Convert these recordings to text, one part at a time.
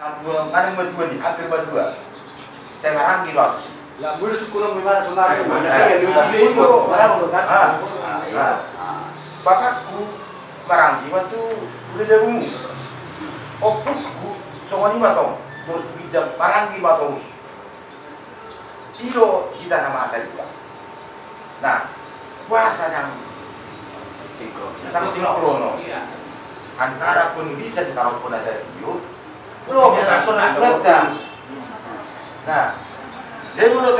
Ada berdua nih, hampir berdua. Saya marang gitu aku sih. Lah boleh sekolah gimana saudara? Iya, di sini itu. Bapakku marang waktu udah jagung. Opukku cuma 5 tahun. Terus bijak marang terus. Silo kita nama asal itu. Nah, puasa yang sinkrono antara penulis dan taruh pun ada video. Belum betul. Nah, dia menurut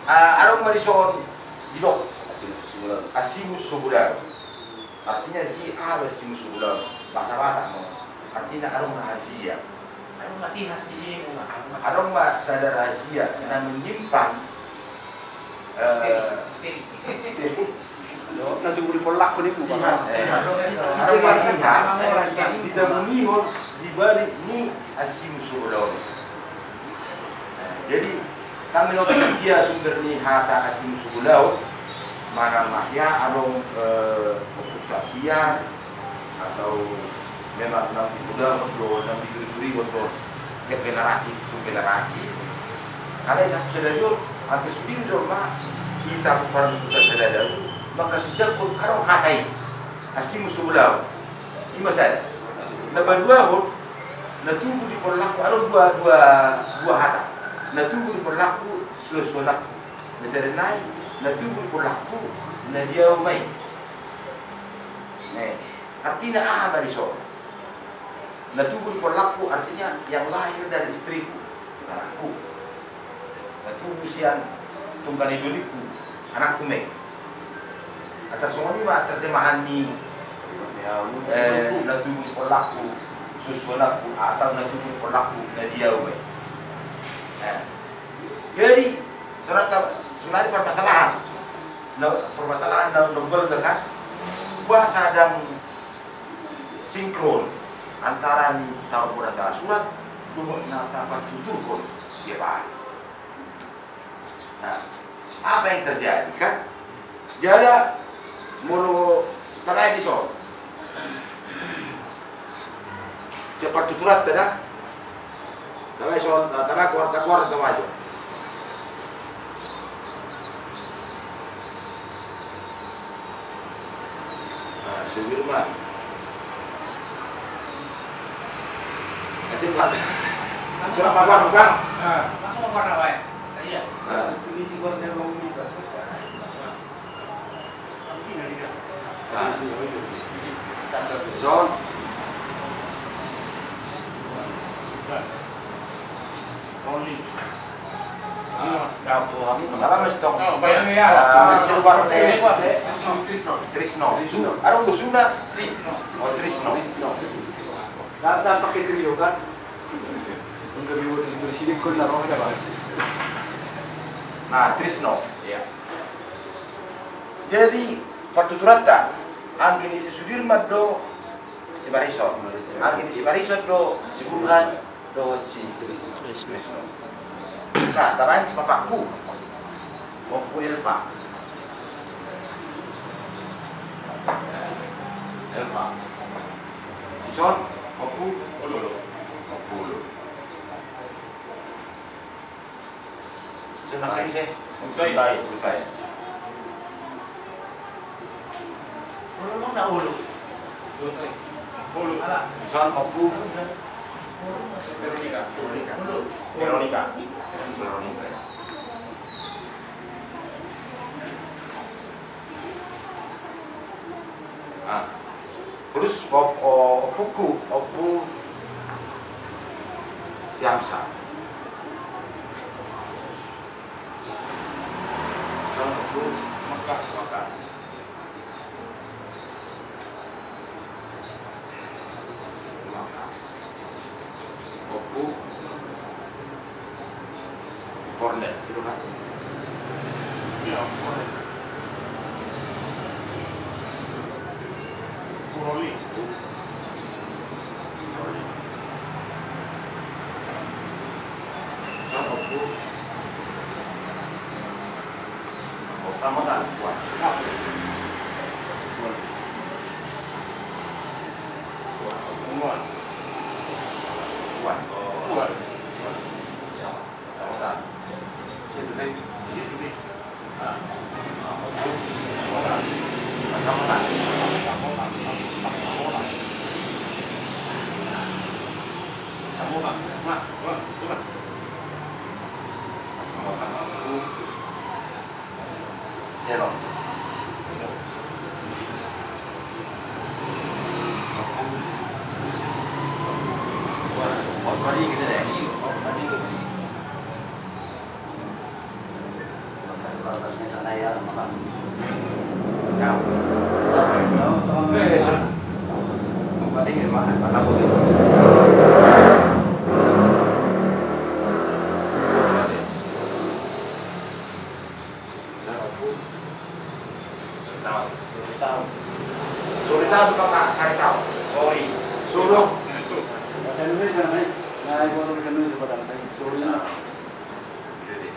arung marison jidok asimus subudar. Artinya si asimus subudar bahasa Batak. Artinya arung rahasia. Arung mati khas di sini Arung sadar rahasia karena menyimpan nanti boleh polak pun itu tidak memihur di balik ini asimus subudar. Jadi kami lakukan dia sumber ni hata asimus subudar mana mahya arung okupasian atau memang nanti sudah untuk nanti duri untuk segenerasi ke generasi. Kalau saya sudah jujur, habis pinjol mah kita bukan kita sudah dulu, maka tidak pun harus hatai asimus subudar. Ini masalah. Lepas dua hut, natubu di perlaku ada dua hata. Natubu di perlaku seluruh misalnya naik, natubu di perlaku nadia umai. Artinya apa di sana? Natubu di perlaku artinya yang lahir dari istriku, bukan aku. Natubu sian tunggal iduliku, anakku me. Atas semua ini mah terjemahan ni. Natubu di perlaku, susunaku atau natubu di perlaku nadia umai. Jadi sebenarnya permasalahan dalam nomor dekat bahasa dan sinkron antara tahun antara surat dengan antara tutur dia baik. Nah, apa yang terjadi kan? Jadi mulu tanah di so. Cepat tuturat tidak? Tanah so, tanah kuarta maju. Sudirman. Kasih Pak. Surat kabar bukan? Langsung kabar apa ya? Iya. Ini si gornya belum nikah. Son. Apa mesti tong? Bayang ya. Mesti luar Trisno. Arung Sunda. Trisno. Oh Trisno. Dan pakai trio kan? Untuk di sini kau naruh ada apa? Nah Trisno. Ya. Jadi pertuturan tak? Angin si Sudirman do si Barisot. Angin si Barisot do si Burhan do si Trisno. Nah, taman bapakku mau Elva. Ison, aku Ulu. Senang kali sih. Untuk tai. Ulu mana ulu? Ulu. Ison, aku Veronica. Terus opu Yamsa. Opu Makas. Opu Kornet itu kan? Iya, Kornet. Kuroli. Opu sama kan kuat. Kumon. Zero. Tadi gitu deh. Tadi Batasnya sana ya, makan. ya. Tadi gimana? Kata begitu. Sorry tahu Pak, saya tahu. Sorry. Suruh. Bahasa Indonesia namanya. Nah, ibu orang bahasa Indonesia pada saya. Sorry. Jadi.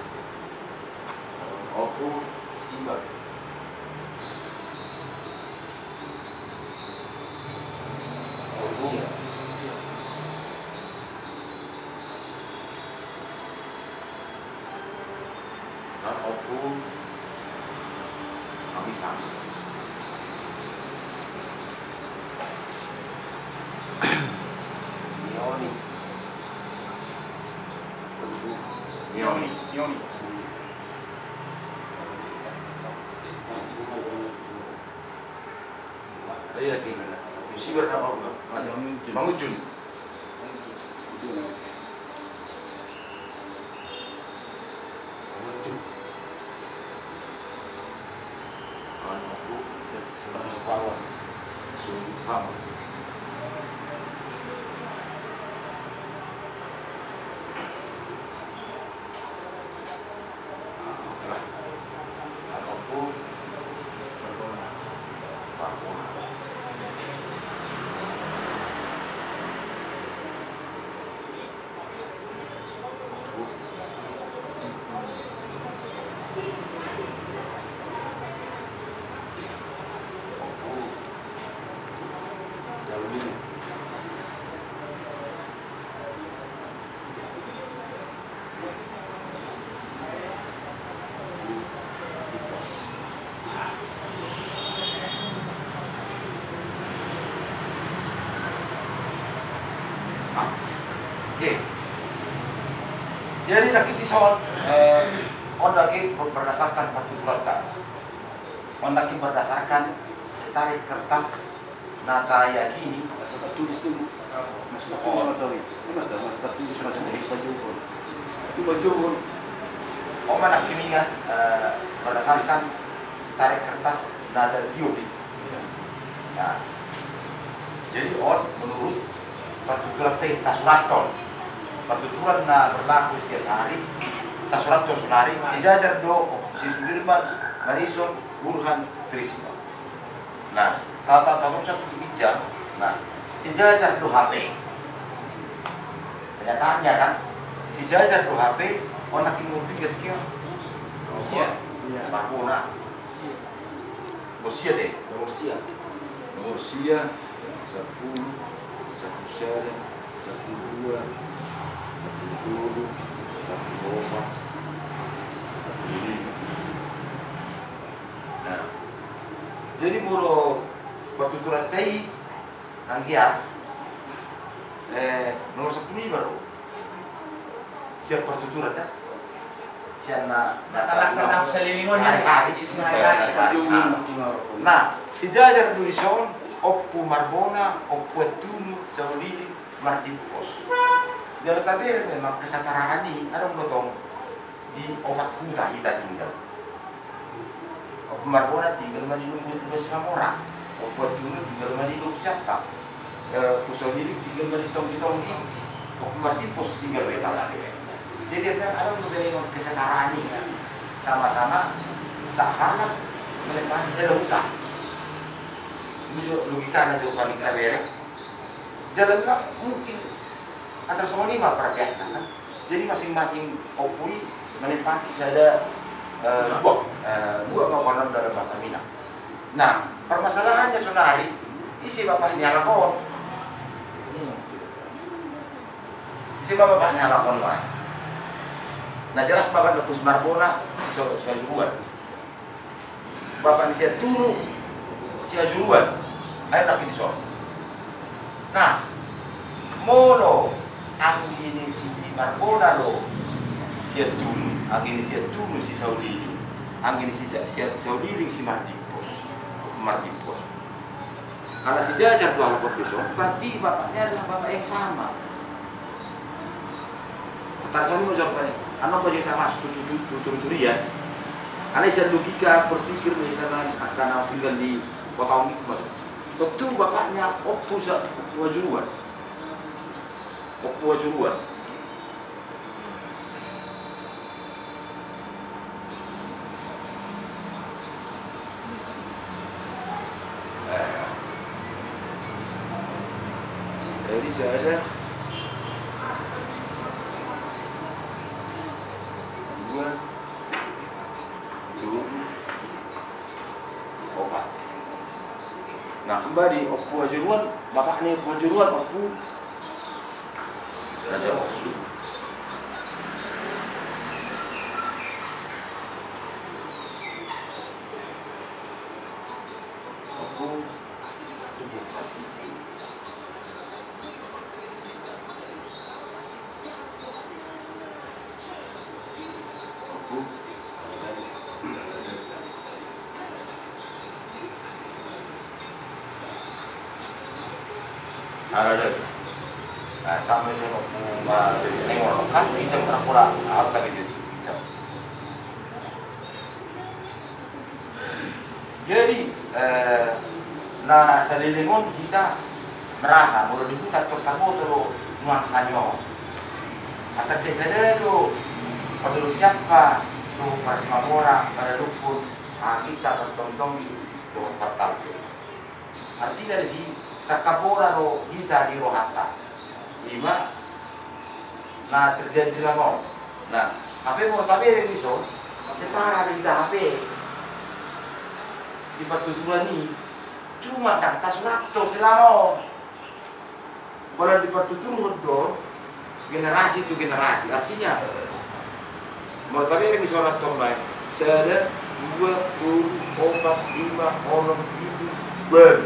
Oku Simba. Sorry. Dan oku Amisam. Nioni. Nioni. Yoni. Ada lagi mana? Musibar nama apa? Mangujun. Oke. Jadi lagi pisau on lagi berdasarkan partikulat kan. On lagi berdasarkan cari kertas nata yakini Masa tulis dulu. Masa tulis atau ini? Mana tahu masa tulis macam ini pajukun. Itu pajukun. oh mana kiningan berdasarkan cari kertas nata diopik. Ya. Jadi on menurut partikulat tasuraton. Partikulat na berlaku setiap hari tasuraton sunari sejajar do si Sudirman Marison Burhan Trisno. Nah, tahu satu bijak. Nah, sejajar do HP. Kenyataannya kan, sejajar do HP onak ingin pikir kio. Sia. Bakuna. Bosia deh. Rusia. Bosia 10, 1 share, 1 2, 1 dulu, 1 boba, 1 ini. Nah, jadi muro partitulat tei angkia nomor 1 ini baru siap partitulat dah. Siap na Laksana sa lilingon hari-hari. Nah, sejajar tulisan oppu marbona, oppu tunu, saulili, mardipos. Jadi tapi memang kesetaraan ini ada potong di obat huta kita tinggal. Oppu marbona tinggal menunggu 25 orang, oppu tunu tinggal menunggu siapa? Saulili tinggal menunggu ini, oppu mardipos tinggal betal. Jadi memang ada memang kesetaraan ini sama-sama seakan menikmati seluruh. Ini logika nanti paling keren. Jalannya mungkin antara semua 5 perhatian kan. Jadi masing-masing opui menempati ada dua makanan dalam bahasa Minang. Nah, permasalahannya sonari isi bapaknya lakon. Isi bapaknya lakon lain. Nah jelas bapak Lepus Marbona sekali juruan. Bapak Nisia Turu sekali juruan. Ayo nak ini soal. Nah, mono anggini si Marboda lo si Tunu si Saudili anggini si Saudili si Mardipos karena sejajar tuh Al-Qur'an besok berarti bapaknya adalah bapak yang sama. Pertanyaan mau jawab nih ano ba kita masuk tuturian ana isa logika berpikir nih karena tinggal di kota Unik tentu bapaknya Oppo Wajuruan. Jadi saya ada dua opat. Nah kembali Oppo Wajuruan, bapaknya Wajuruan Oppo Raja Osu. Oppo ada. Nah, sampai saya mau nengok kan pinjam terpura apa gitu. Jadi, nah selilingun kita merasa mulai dibuka tertamu tuh nuansanya. Atas saya tuh peduli siapa tuh semua orang pada dukun kita pas tong tuh fatal. Arti dari si sakapura ro kita di rohata. Lima. Nah terjadi silamon. Nah, HP mau tapi ada iso setara di HP. Di pertuturan ini cuma data sunato silamon. Kalau di pertuturan do generasi itu generasi artinya mau tapi ada iso raton baik. Sada 2 4 5 6 7 ber.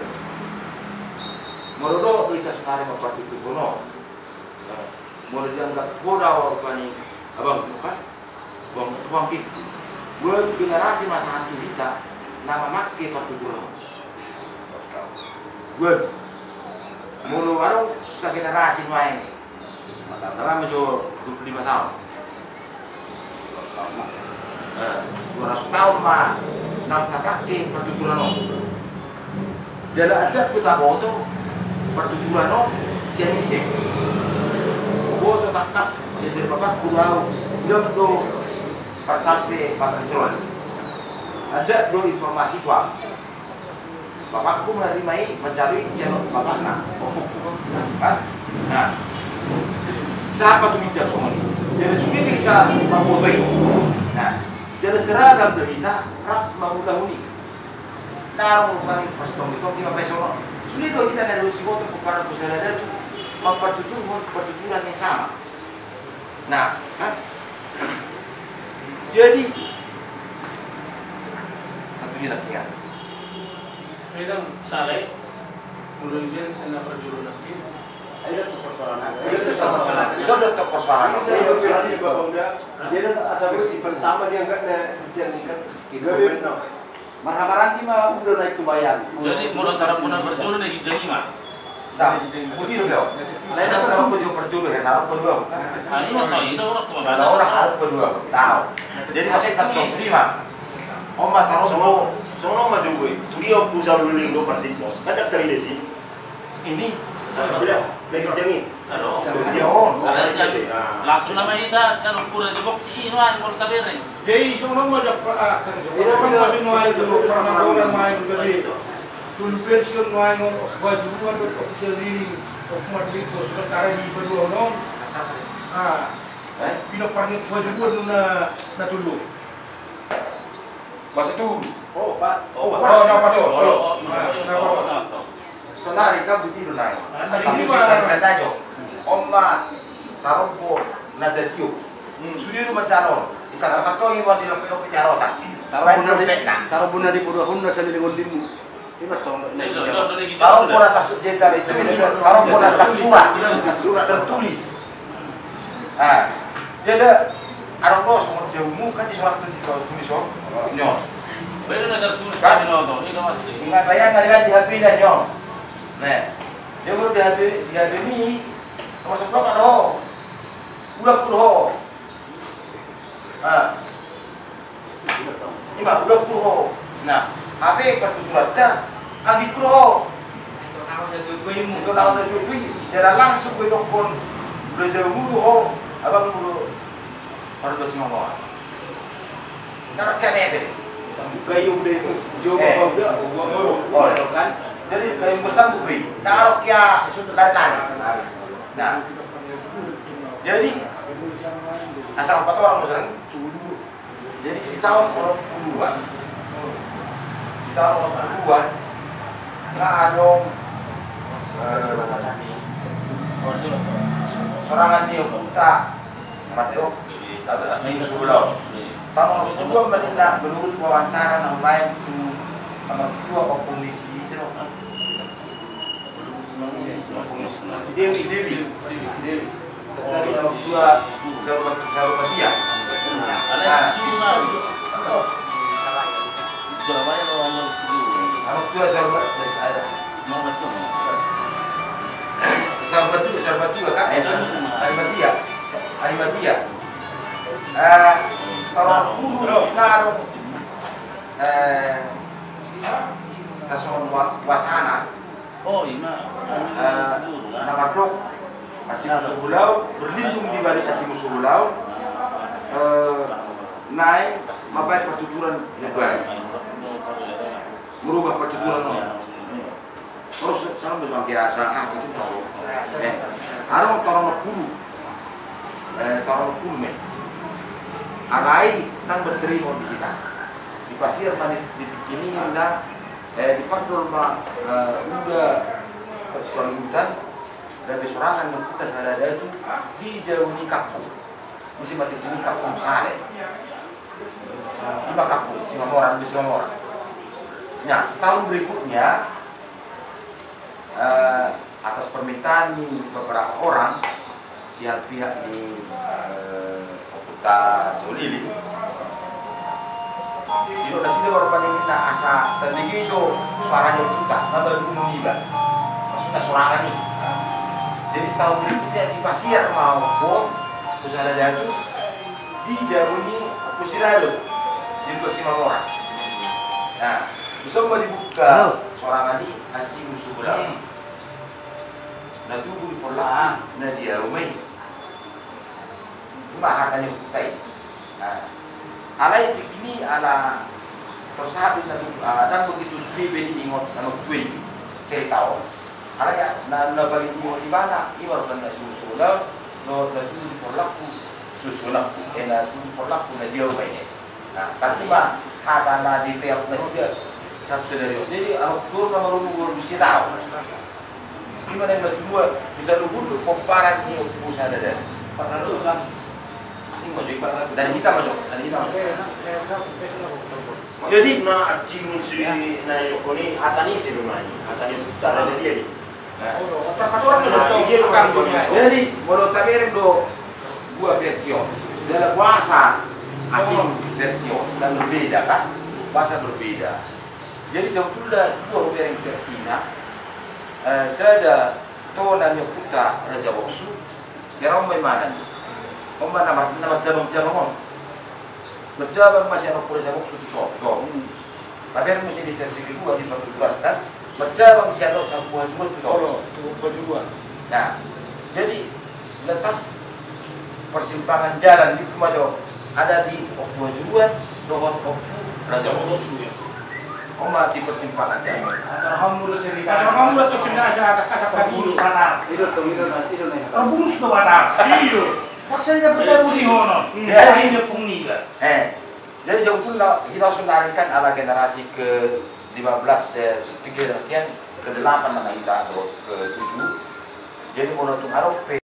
Morodo kita sekarang apa itu kono. Mulai dianggap bodoh apa nih abang bukan uang itu. Buat generasi masa hantu kita nama makai pertujuan. Buat mulu ada segenerasi main. Dalam mejo 25 tahun. 200 tahun mah nak kakek pertujuan. Jadi ada kita foto pertujuan siang-siang. Foto takas jadi bapak kulau dia tuh pertampe Pak Rizwan. Ada dua informasi tua. Bapakku mencari siapa bapaknya. Kan? Nah, siapa tuh bicara semua ini? Jadi sudah kita foto itu. Nah, jadi seragam berita rap mengundang Nah, bukan pas itu kita besok. Sudah dua kita dari foto para peserta itu pertujuan yang sama. Nah, kan? Jadi satu dia latihan. Memang salah. Mulai dia sana perjuru nanti. Ada tuh persoalan. Sudah tuh persoalan. Versi Bapak udah. Jadi asal versi pertama dia enggak dijadikan sekitar. Marhabaran di mah udah naik tubayan. Jadi mulai tarapuna perjuru lagi jadi mah. Nah, putih dong. Lain aku taruh perjuru ya, taruh berdua. Ah, ini mah itu orang tua. Kalau orang harus berdua. Tahu. Jadi masih tak terima. Oma taruh sono maju gue. Tu dia pusat dulu lo parti pos. Ada cari desi. ini Sudah. Lagi jamin. Halo. Ada Langsung nama kita sekarang pura di box ini mah mau tabere. Jadi semua mau dapat orang masih mau dulu karena orang main gede. Dulu version main baju buat official ini hukuman itu sementara di berdua non. Pinapangit baju buat na dulu. Mas itu Oh, Pak. dapat tuh. Oh, Kenari ka buti lunai. Ini mah Sandajo. Oma taruh po na datio. Sudiru macaro. Kata-kata yung wali lang pero picarotas. Taruh bunda di pura Honda sa lilingon din mo. Di ba to? Taruh po na tas jeda itu. Taruh po na tas surat tertulis. Jadi arang dos mau jauhmu kan di surat tulis nyon. Baru ada tertulis kan nonton, ini masih. Ingat bayang kalian di HP dan nyon. Nah, dia baru di HP ini masuk blok ada ho. Udah puluh ho. Ini mah udah puluh ho. Nah, HP pertuturatnya adi puluh ho. Itu nama tertutup. Jadi langsung ke dokon. Udah jauh mulu ho. Abang mulu. Baru bersih ngomong. Nah, kayak apa? Kayu deh, coba udah, kan? Jadi kayu besar bukti. Taruh kia lari-lari. Nah, jadi asal 4 orang misalnya. Jadi di tahun 80-an, nggak ada serangan dia kita Mateo atau asing sebelah. Tahun kedua menindak menurut wawancara yang lain itu nomor 2 komisi Dewi dari nomor 2 sahabat dia. Nomor 2 sahabat juga kan? Arimatia. Kalau dulu naruh kasuhan wacana. Oh iya. Nama dok Asim Subulau berlindung di balik Asim Subulau, naik mapai pertuturan lebar, merubah pertuturan. Terus sama memang biasa itu tahu. Arang torong puluh alai nang berterima di kita di pasir mana di kini anda di faktor udah persoalan hutan dan serangan yang kita sadar itu dijauhi kampung mesti mati ini kampung sare 5 kampung Singamoran di Singamoran. Nah setahun berikutnya atas permintaan beberapa orang pihak di Kota Solili itu udah sudah baru pada minta asa tadi itu suaranya kita nambah gunung juga maksudnya suara nih. Jadi setahun berikutnya di pasir mau terus ada jatuh dijauhi Pusirado di Singamoran. Nah bisa mau dibuka suara tadi Asim Subulau. Nah tunggu di pola nah dia rumah bahakannya hutai. Alai begini ala tersahabat dan begitu sudah beri ingat nama gue cerita. Alai na bagi ingat di mana? Ibarat kan susulah, no itu polaku susulah, itu polaku na dia banyak. Nah, tapi mah ada na di pihak masjid satu saudara. Jadi turun nama rumah mesti tahu. Gimana yang berdua bisa luhur komparan ni usaha ada. Pernah dan kita masuk. Jadi na acing si na yokoni hatani si rumahnya, hatani utara jadi. Jadi menurut kami do dua versi. Dalam bahasa asing versi dan berbeda kan, bahasa berbeda. Jadi sebetulnya dua versinya. Saya ada tonanya putra Raja Woksu, yang mana? Nama cabang-cabang bercabang masih anak Raja Woksu Susoto. Tapi yang mesti di versi kedua di pertuturan kan bercabang masih anak Sabuah Jumat. Nah, jadi letak persimpangan jalan di Kumajo ada di Sabuah Jumat, Dohon Woksu Raja Woksu. Masih persimpangan jalan. Alhamdulillah cerita saya kasar kaki sana. Itu nanti. Rebus tuh batar. Iya. Maksudnya bertemu di hono. Ini pungiga. Jadi sebetulnya kita sunarikan ala generasi ke-15 pikir sekian ke-8 mana kita atau ke-7. Jadi menurut Arab